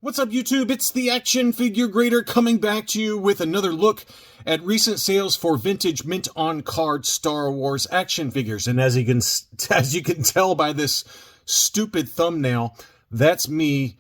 What's up, YouTube? It's the Action Figure Grader coming back to you with another look at recent sales for vintage mint-on-card Star Wars action figures. And as you can tell by this stupid thumbnail, that's me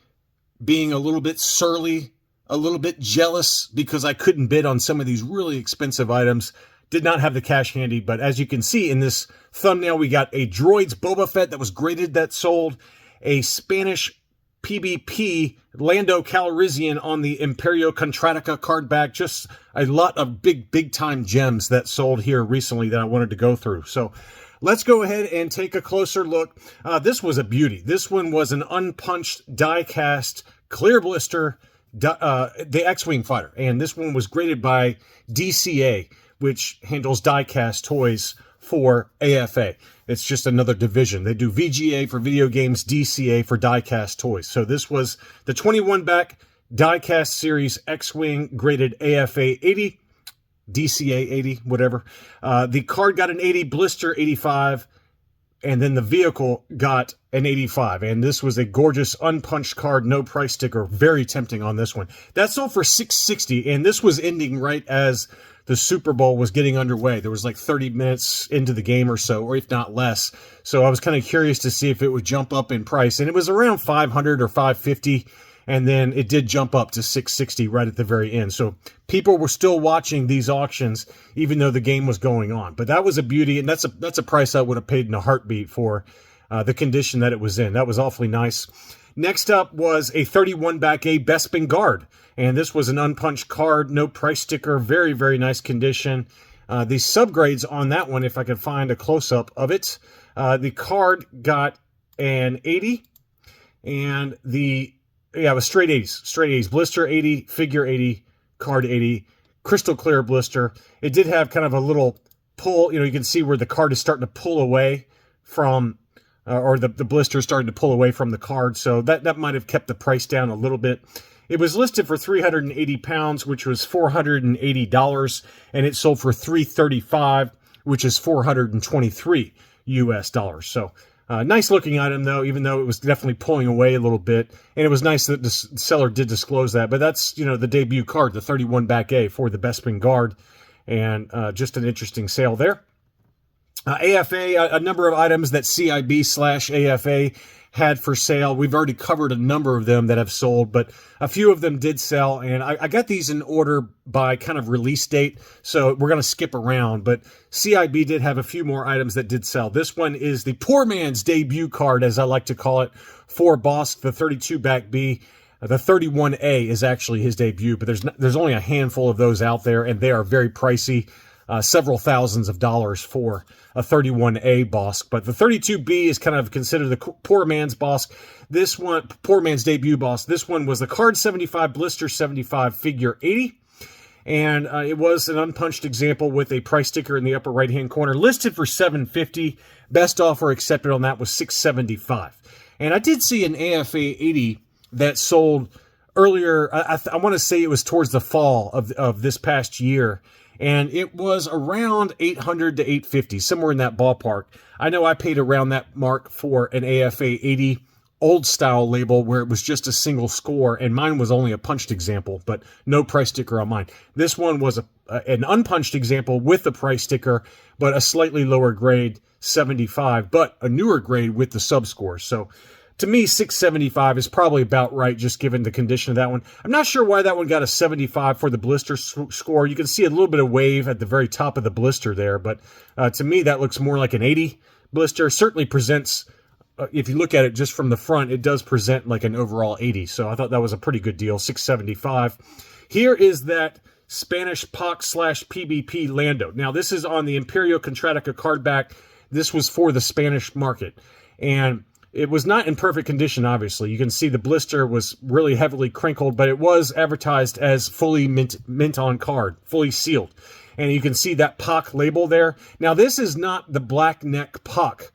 being a little bit surly, a little bit jealous because I couldn't bid on some of these really expensive items. Did not have the cash handy, but as you can see in this thumbnail, we got a Droids Boba Fett that was graded that sold, a Spanish PBP Lando Calrissian on the Imperio Contratica card back. Just a lot of big time gems that sold here recently that I wanted to go through. So let's go ahead and take a closer look. This was a beauty. This one was an unpunched die cast clear blister, the X-Wing fighter. And this one was graded by DCA, which handles die cast toys for AFA. It's just another division. They do VGA for video games, DCA for diecast toys. So this was the 21 back diecast series X-Wing graded AFA 80, DCA 80, whatever. The card got an 80, blister 85, and then the vehicle got an 85. And this was a gorgeous unpunched card, no price sticker. Very tempting on this one. That sold for $660, and this was ending right as the Super Bowl was getting underway. There was like 30 minutes into the game or so, or if not less. So I was kind of curious to see if it would jump up in price. And it was around 500 or 550. And then it did jump up to 660 right at the very end. So people were still watching these auctions, even though the game was going on. But that was a beauty. And that's a price I would have paid in a heartbeat for the condition that it was in. That was awfully nice. Next up was a 31 back A Bespin Guard. And this was an unpunched card, no price sticker, very nice condition. The subgrades on that one, if I could find a close-up of it, the card got an 80, and it was straight 80s, blister 80, figure 80, card 80, crystal clear blister. It did have kind of a little pull, you can see where the card is starting to pull away from, or the blister is starting to pull away from the card, so that might have kept the price down a little bit. It was listed for 380 pounds, which was $480, and it sold for $335, which is $423 US dollars. So, nice looking item though, even though it was definitely pulling away a little bit. And it was nice that the seller did disclose that. But that's, the debut card, the 31 back A for the Bespin Guard, and just an interesting sale there. AFA, a number of items that CIB/AFA had for sale. We've already covered a number of them that have sold, but a few of them did sell, and I got these in order by kind of release date, so we're going to skip around, but CIB did have a few more items that did sell. This one is the poor man's debut card, as I like to call it, for Bosc, the 32 back B. The 31A is actually his debut, but there's only a handful of those out there, and they are very pricey. Several thousands of dollars for a 31A Bosc. But the 32B is kind of considered the poor man's Bosc. This one, poor man's debut Bosc. This one was the card 75, blister 75, figure 80. And it was an unpunched example with a price sticker in the upper right-hand corner, listed for $750. Best offer accepted on that was $675. And I did see an AFA 80 that sold earlier. I want to say it was towards the fall of this past year. And it was around $800 to $850, somewhere in that ballpark. I know I paid around that mark for an AFA 80 old style label where it was just a single score, and mine was only a punched example, but no price sticker on mine. This one was an unpunched example with the price sticker, but a slightly lower grade, 75, but a newer grade with the sub score. So to me, $675 is probably about right, just given the condition of that one. I'm not sure why that one got a 75 for the blister score. You can see a little bit of wave at the very top of the blister there, but to me, that looks more like an 80 blister. Certainly presents, if you look at it just from the front, it does present like an overall 80. So I thought that was a pretty good deal, $675. Here is that Spanish POC/PBP Lando. Now, this is on the Imperio Contratica card back. This was for the Spanish market, and it was not in perfect condition, obviously. You can see the blister was really heavily crinkled, but it was advertised as fully mint on card, fully sealed. And you can see that POC label there. Now, this is not the black neck POC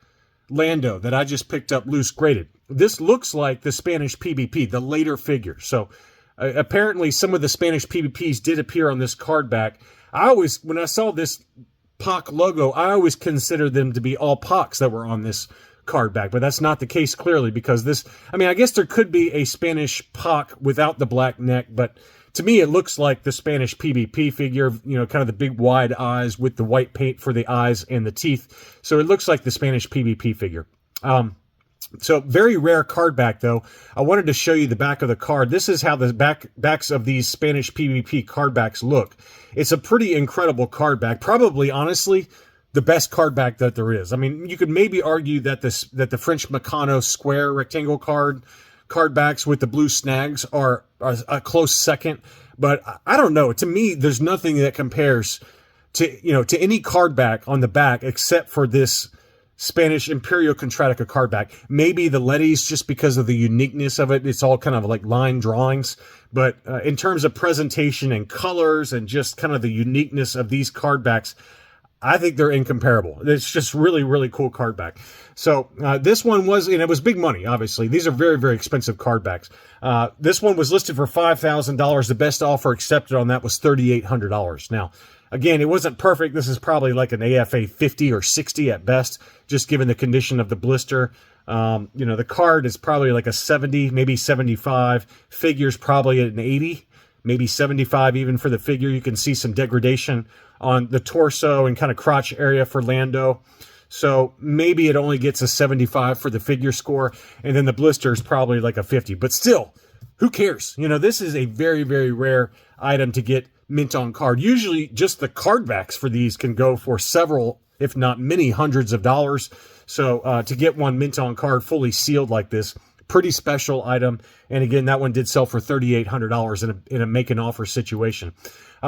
Lando that I just picked up loose graded. This looks like the Spanish PBP, the later figure. So apparently some of the Spanish PBPs did appear on this card back. When I saw this POC logo, I always considered them to be all POCs that were on this card back, but that's not the case clearly, because this, I mean, I guess there could be a Spanish Pac without the black neck, but to me it looks like the Spanish PBP figure, you know, kind of the big wide eyes with the white paint for the eyes and the teeth. So it looks like the Spanish PBP figure. So very rare card back, though. I wanted to show you the back of the card. This is how the backs of these Spanish PBP card backs look. It's a pretty incredible card back. Probably, honestly, the best card back that there is. I mean, you could maybe argue that the French Meccano square rectangle card backs with the blue snags are a close second. But I don't know. To me, there's nothing that compares to any card back on the back except for this Spanish Imperial Contratica card back. Maybe the Lettys, just because of the uniqueness of it. It's all kind of like line drawings. But in terms of presentation and colors and just kind of the uniqueness of these card backs, I think they're incomparable. It's just really, really cool card back. So this one was, and it was big money, obviously. These are very, very expensive card backs. This one was listed for $5,000. The best offer accepted on that was $3,800. Now, again, it wasn't perfect. This is probably like an AFA 50 or 60 at best, just given the condition of the blister. The card is probably like a 70, maybe 75. Figure's probably an 80, maybe 75 even for the figure. You can see some degradation on the torso and kind of crotch area for Lando. So maybe it only gets a 75 for the figure score, and then the blister is probably like a 50. But still, who cares? You know, this is a very, very rare item to get mint on card. Usually just the card backs for these can go for several, if not many hundreds of dollars. So to get one mint on card fully sealed like this, pretty special item. And again, that one did sell for $3,800 in a make an offer situation.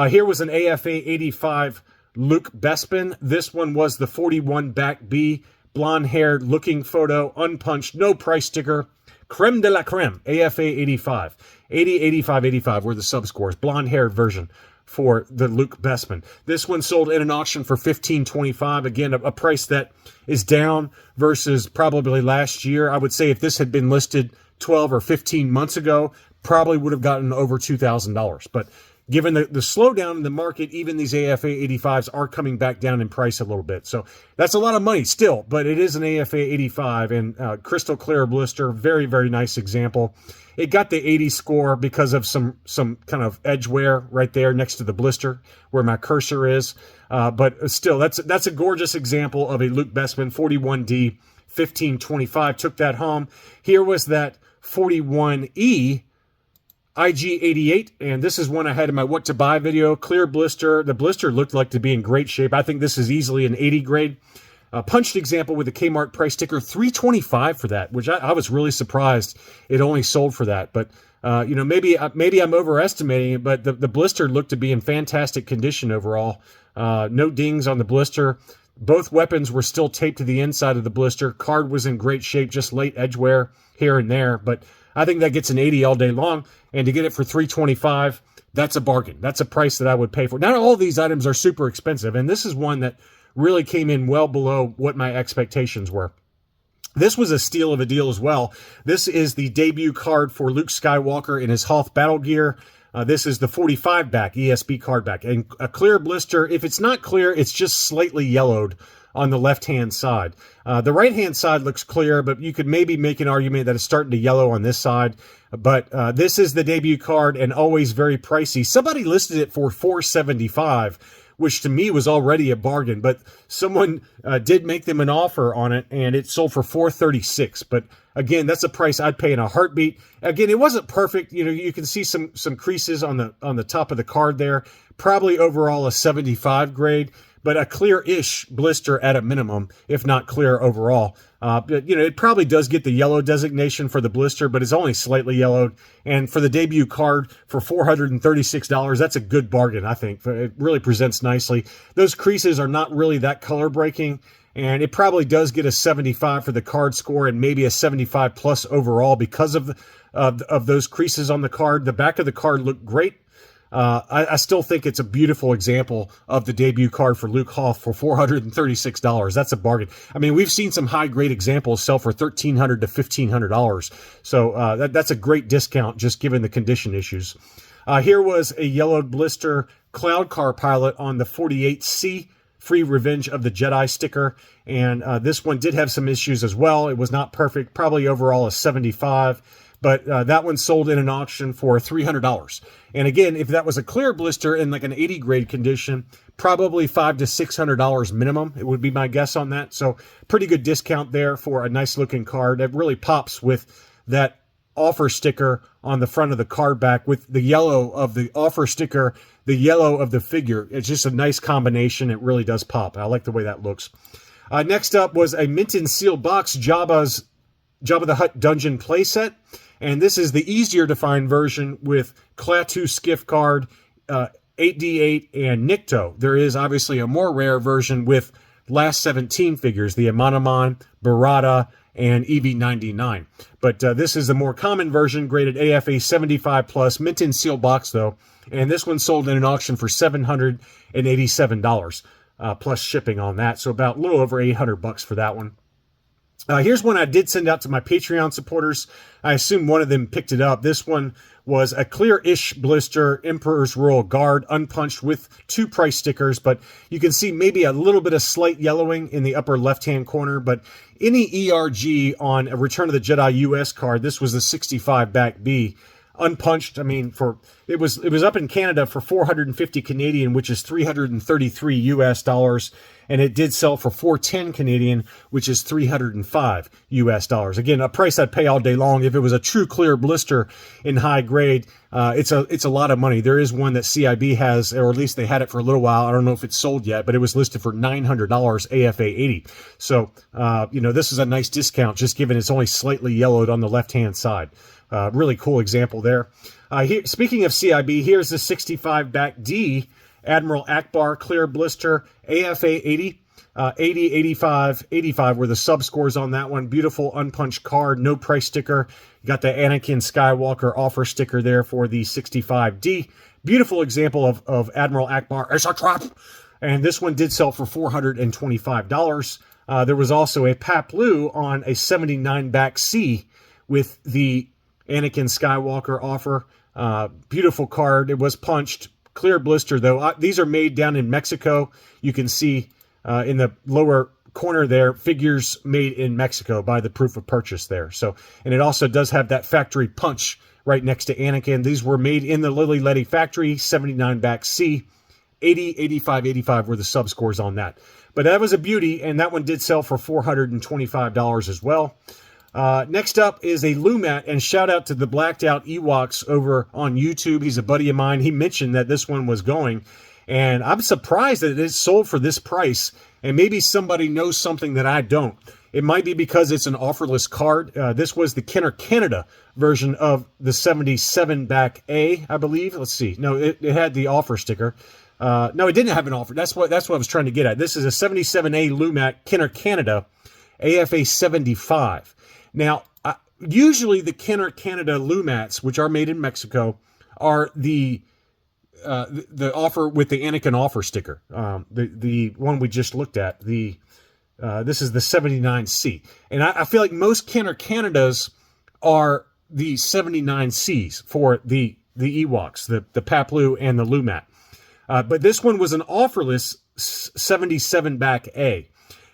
Here was an AFA 85 Luke Bespin. This one was the 41 back B, blonde-haired looking photo, unpunched, no price sticker. Creme de la creme, AFA 85. 80, 85, 85 were the subscores. Blonde-haired version for the Luke Bespin. This one sold in an auction for $1,525. Again, a price that is down versus probably last year. I would say if this had been listed 12 or 15 months ago, probably would have gotten over $2,000. But given the slowdown in the market, even these AFA 85s are coming back down in price a little bit. So that's a lot of money still, but it is an AFA 85 and crystal clear blister. Very, very nice example. It got the 80 score because of some kind of edge wear right there next to the blister where my cursor is. But still, that's a gorgeous example of a Luke Bespin 41D 1525. Took that home. Here was that 41E IG88, and this is one I had in my what to buy video. Clear blister. The blister looked like to be in great shape. I think this is easily an 80 grade. Punched example with a Kmart price sticker, $325 for that, which I was really surprised it only sold for that. But maybe I'm overestimating it, but the blister looked to be in fantastic condition overall. No dings on the blister. Both weapons were still taped to the inside of the blister. Card was in great shape, just late edge wear here and there, but I think that gets an 80 all day long, and to get it for $325, that's a bargain. That's a price that I would pay for. Not all these items are super expensive, and this is one that really came in well below what my expectations were. This was a steal of a deal as well. This is the debut card for Luke Skywalker in his Hoth battle gear. This is the 45 back ESB card back, and a clear blister. If it's not clear, it's just slightly yellowed on the left-hand side. The right-hand side looks clear, but you could maybe make an argument that it's starting to yellow on this side. But this is the debut card and always very pricey. Somebody listed it for $475, which to me was already a bargain. But someone did make them an offer on it, and it sold for $436. But again, that's a price I'd pay in a heartbeat. Again, it wasn't perfect. You know, you can see some creases on the top of the card there. Probably overall a 75 grade. But a clear-ish blister at a minimum, if not clear overall. It probably does get the yellow designation for the blister, but it's only slightly yellowed. And for the debut card for $436, that's a good bargain, I think. It really presents nicely. Those creases are not really that color breaking, and it probably does get a 75 for the card score and maybe a 75 plus overall because of those creases on the card. The back of the card looked great. I still think it's a beautiful example of the debut card for Luke Hoth for $436. That's a bargain. I mean, we've seen some high-grade examples sell for $1,300 to $1,500. So that's a great discount just given the condition issues. Here was a yellowed blister Cloud Car pilot on the 48C free Revenge of the Jedi sticker. And this one did have some issues as well. It was not perfect, probably overall a 75. But that one sold in an auction for $300. And again, if that was a clear blister in like an 80 grade condition, probably $500 to $600 minimum. It would be my guess on that. So pretty good discount there for a nice looking card. It really pops with that offer sticker on the front of the card back with the yellow of the offer sticker, the yellow of the figure. It's just a nice combination. It really does pop. I like the way that looks. Next up was a mint and seal box Jabba the Hutt Dungeon playset. And this is the easier to find version with Klaatu Skiff card, 8D8, and Nikto. There is obviously a more rare version with last 17 figures, the Amanaman, Barada, and EV99. But this is the more common version, graded AFA 75 plus, mint and seal box though. And this one sold in an auction for $787 plus shipping on that. So about a little over $800 for that one. Here's one I did send out to my Patreon supporters. I assume one of them picked it up. This one was a clear-ish blister Emperor's Royal Guard, unpunched with 2 price stickers, but you can see maybe a little bit of slight yellowing in the upper left-hand corner, but any ERG on a Return of the Jedi US card, this was the 65 back B, unpunched. I mean, it was up in Canada for 450 Canadian, which is 333 US dollars, and it did sell for 410 Canadian, which is 305 US dollars. Again, a price I'd pay all day long. If it was a true clear blister in high grade, it's a lot of money. There is one that CIB has, or at least they had it for a little while. I don't know if it's sold yet, but it was listed for $900 AFA 80. So, this is a nice discount, just given it's only slightly yellowed on the left-hand side. Really cool example there. Speaking of CIB, here's the 65 back D, Admiral Ackbar clear blister, AFA 80, 80, 85, 85 were the sub scores on that one. Beautiful unpunched card, no price sticker. You got the Anakin Skywalker offer sticker there for the 65D. Beautiful example of Admiral Ackbar. It's a trap! And this one did sell for $425. There was also a Paplu on a 79 back C with the Anakin Skywalker offer. Beautiful card. It was punched. Clear blister, though. These are made down in Mexico. You can see in the lower corner there, figures made in Mexico by the proof of purchase there. So, and it also does have that factory punch right next to Anakin. These were made in the Lily Letty factory, 79 back C. 80, 85, 85 were the sub scores on that. But that was a beauty, and that one did sell for $425 as well. Next up is a Lumat, and shout out to the Blacked Out Ewoks over on YouTube. He's a buddy of mine. He mentioned that this one was going, and I'm surprised that it is sold for this price, and maybe somebody knows something that I don't. It might be because it's an offerless card. This was the Kenner Canada version of the 77 back A, I believe. Let's see. No, it had the offer sticker. No, it didn't have an offer. That's what I was trying to get at. This is a 77A Lumat Kenner Canada AFA 75. Now, usually the Kenner Canada Lumats, which are made in Mexico, are the offer with the Anakin offer sticker. The one we just looked at. This is the 79C, and I feel like most Kenner Canadas are the 79Cs for the Ewoks, the Paplu and the Lumat. But this one was an offerless 77 back A.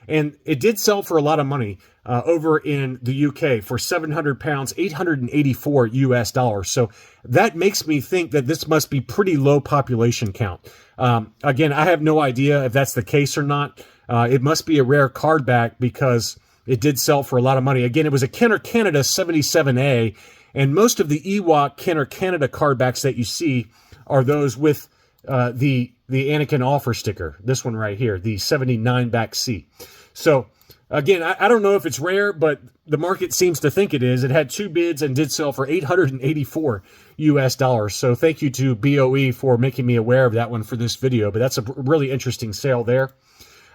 And it did sell for a lot of money over in the UK for 700 pounds, 884 US dollars. So that makes me think that this must be pretty low population count. Again, I have no idea if that's the case or not. It must be a rare card back because it did sell for a lot of money. Again, it was a Kenner Canada 77A, and most of the Ewok Kenner Canada card backs that you see are those with the Anakin offer sticker. This one right here, the 79 back C. So again, I don't know if it's rare, but the market seems to think it is. It had 2 bids and did sell for 884 US dollars. So thank you to BOE for making me aware of that one for this video, but that's a really interesting sale there.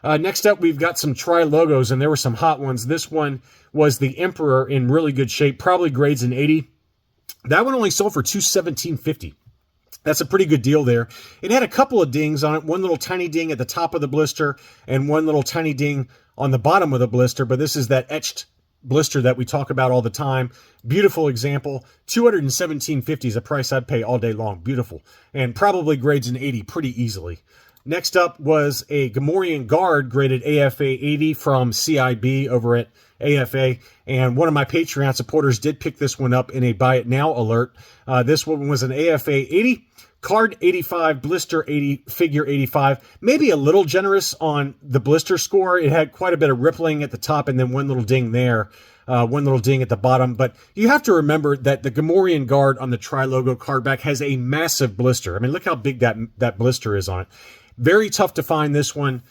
Next up, we've got some Trilogos, and there were some hot ones. This one was the Emperor in really good shape, probably grades an 80. That one only sold for $217.50. That's a pretty good deal there. It had a couple of dings on it, one little tiny ding at the top of the blister and one little tiny ding on the bottom of the blister, but this is that etched blister that we talk about all the time. Beautiful example. $217.50 is a price I'd pay all day long. Beautiful. And probably grades an 80 pretty easily. Next up was a Hungarian Guard graded AFA 80 from CIB over at AFA, and one of my Patreon supporters did pick this one up in a buy it now alert. This one was an AFA 80, card 85, blister 80, figure 85. Maybe a little generous on the blister score. It had quite a bit of rippling at the top and then one little ding there. One little ding at the bottom, but you have to remember that the Hungarian Guard on the Trilogo card back has a massive blister. I mean, look how big that blister is on it. Very tough to find this one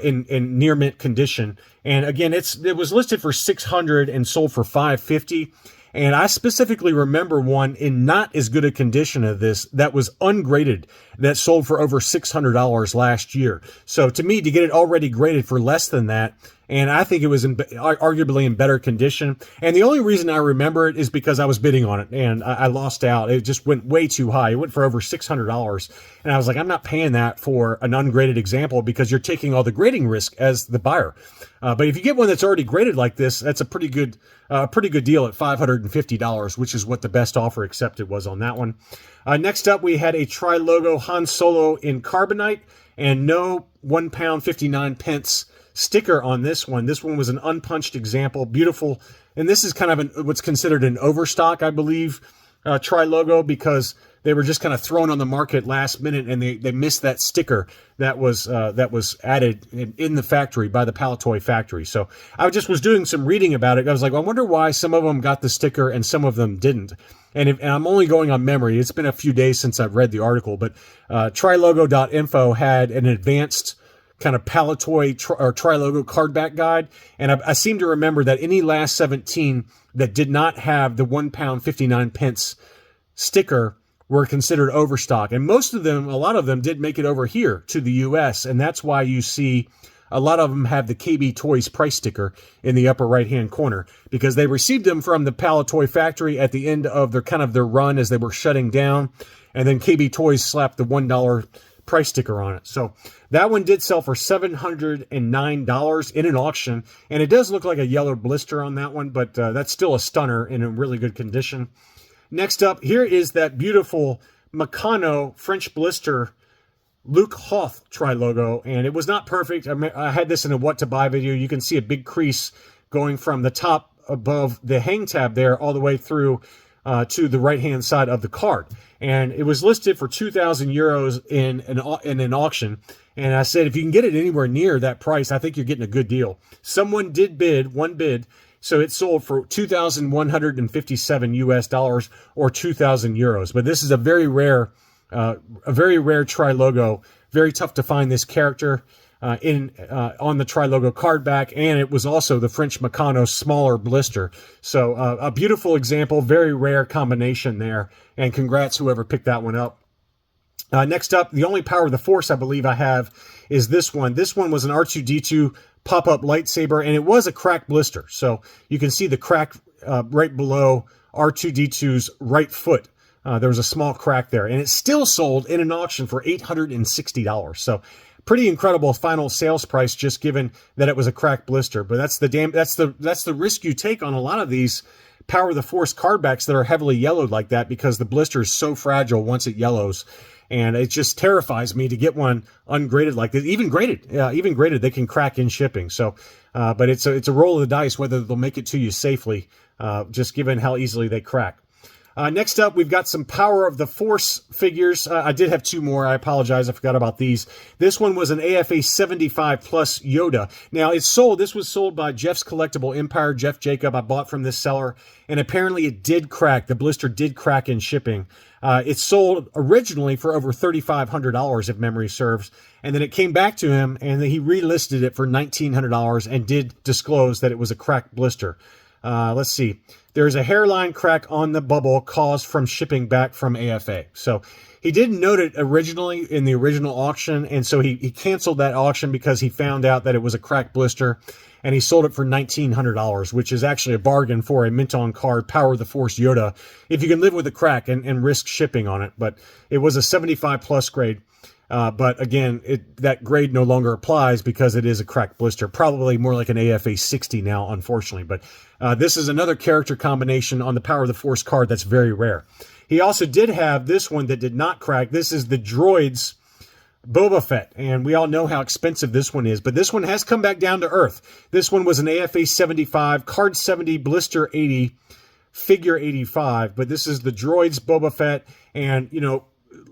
in near mint condition. And again, it was listed for $600 and sold for $550. And I specifically remember one in not as good a condition of this that was ungraded that sold for over $600 last year. So to me, to get it already graded for less than that, and I think it was arguably in better condition. And the only reason I remember it is because I was bidding on it and I lost out. It just went way too high. It went for over $600. And I was like, I'm not paying that for an ungraded example because you're taking all the grading risk as the buyer. But if you get one that's already graded like this, that's a pretty good deal at $550, which is what the best offer accepted was on that one. Next up, we had a Trilogo Han Solo in carbonite and no £1.59 sticker on this one. This one was an unpunched example, beautiful. And this is kind of what's considered an overstock, I believe, Trilogo, because they were just kind of thrown on the market last minute and they missed that sticker that was added in the factory by the Palatoy factory. So I just was doing some reading about it. I was like, well, I wonder why some of them got the sticker and some of them didn't. And I'm only going on memory. It's been a few days since I've read the article, but trilogo.info had an advanced kind of Palatoy or Trilogo cardback guide. And I seem to remember that any last 17 that did not have the £1.59 sticker were considered overstock. And most of them, a lot of them did make it over here to the US. And that's why you see a lot of them have the KB Toys price sticker in the upper right-hand corner, because they received them from the Palatoy factory at the end of their run as they were shutting down. And then KB Toys slapped the $1 price sticker on it. So that one did sell for $709 in an auction. And it does look like a yellow blister on that one, but that's still a stunner in a really good condition. Next up, here is that beautiful Meccano French blister Luke Hoth Trilogo, and it was not perfect. I had this in a what to buy video. You can see a big crease going from the top above the hang tab there all the way through to the right-hand side of the card. And it was listed for 2,000 euros in an auction. And I said, if you can get it anywhere near that price, I think you're getting a good deal. Someone did bid, one bid, so it sold for $2,157 US or 2,000 euros. But this is a very rare Trilogo. Very tough to find this character on the Trilogo card back, and it was also the French Meccano smaller blister. So a beautiful example, very rare combination there, and congrats whoever picked that one up. Next up, the only Power of the Force I believe I have is this one. This one was an R2-D2 pop-up lightsaber, and it was a cracked blister. So you can see the crack right below R2-D2's right foot. There was a small crack there, and it still sold in an auction for $860. So pretty incredible final sales price, just given that it was a cracked blister. But that's the risk you take on a lot of these Power of the Force cardbacks that are heavily yellowed like that, because the blister is so fragile once it yellows. And it just terrifies me to get one ungraded like this. Even graded, they can crack in shipping. So, but it's a roll of the dice whether they'll make it to you safely, just given how easily they crack. Next up, we've got some Power of the Force figures. I did have two more. I apologize. I forgot about these. This one was an AFA 75 plus Yoda. Now, this was sold by Jeff's Collectible Empire, Jeff Jacob. I bought from this seller, and apparently it did crack. The blister did crack in shipping. It sold originally for over $3,500, if memory serves, and then it came back to him, and he relisted it for $1,900 and did disclose that it was a cracked blister. Let's see. There's a hairline crack on the bubble caused from shipping back from AFA. So he didn't note it originally in the original auction, and so he canceled that auction because he found out that it was a cracked blister, and he sold it for $1,900, which is actually a bargain for a mint-on card Power of the Force Yoda, if you can live with a crack and risk shipping on it. But it was a 75 plus grade. But again, that grade no longer applies because it is a cracked blister. Probably more like an AFA 60 now, unfortunately. But this is another character combination on the Power of the Force card that's very rare. He also did have this one that did not crack. This is the Droids Boba Fett, and we all know how expensive this one is, but this one has come back down to earth. This one was an AFA 75, card 70, blister 80, figure 85, but this is the Droids Boba Fett, and, you know,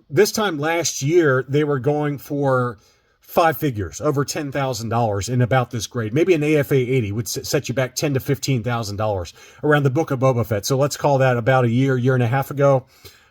this time last year, they were going for 5 figures, over $10,000 in about this grade. Maybe an AFA 80 would set you back $10,000 to $15,000 around the Book of Boba Fett. So let's call that about a year and a half ago.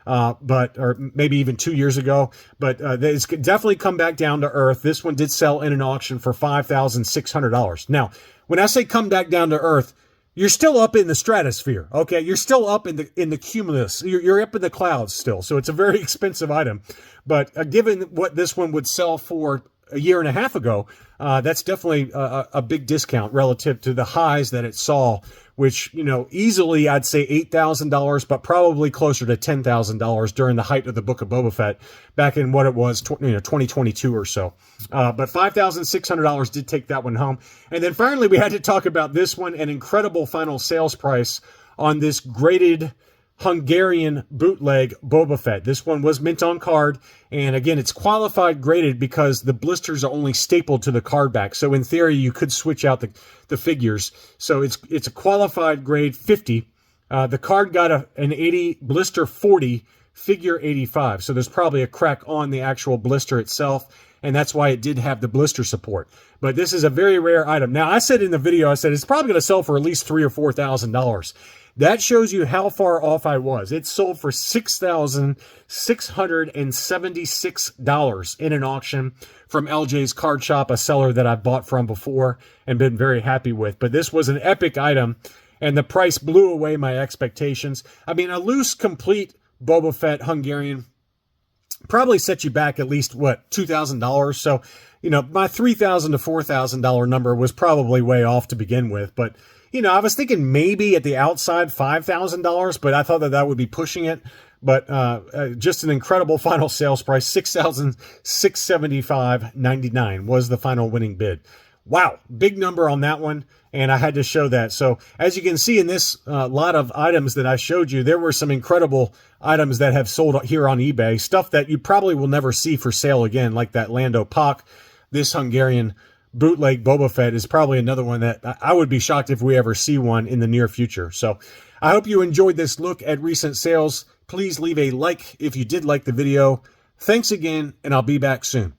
Or maybe even 2 years ago, but it's definitely come back down to earth. This one did sell in an auction for $5,600. Now, when I say come back down to earth, you're still up in the stratosphere, okay? You're still up in the cumulus. You're up in the clouds still, so it's a very expensive item. But given what this one would sell for a year and a half ago, that's definitely a big discount relative to the highs that it saw, which, you know, easily I'd say $8,000, but probably closer to $10,000 during the height of the Book of Boba Fett back in what it was, 2022 or so. But $5,600 did take that one home. And then finally, we had to talk about this one, an incredible final sales price on this graded Hungarian bootleg Boba Fett. This one was mint on card, and again, it's qualified graded because the blisters are only stapled to the card back. So in theory, you could switch out the figures. So it's a qualified grade 50. The card got an 80, blister 40, figure 85. So there's probably a crack on the actual blister itself, and that's why it did have the blister support. But this is a very rare item. Now, I said in the video, I said it's probably going to sell for at least $3,000 or $4,000. That shows you how far off I was. It sold for $6,676 in an auction from LJ's Card Shop, a seller that I've bought from before and been very happy with. But this was an epic item, and the price blew away my expectations. I mean, a loose, complete Boba Fett Hungarian probably set you back at least, what, $2,000? So, you know, my $3,000 to $4,000 number was probably way off to begin with, but you know, I was thinking maybe at the outside $5,000, but I thought that would be pushing it. But just an incredible final sales price, $6,675.99 was the final winning bid. Wow, big number on that one, and I had to show that. So as you can see in this lot of items that I showed you, there were some incredible items that have sold here on eBay, stuff that you probably will never see for sale again, like that Lando Pak, this Hungarian bootleg Boba Fett is probably another one that I would be shocked if we ever see one in the near future. So I hope you enjoyed this look at recent sales. Please leave a like if you did like the video. Thanks again, and I'll be back soon.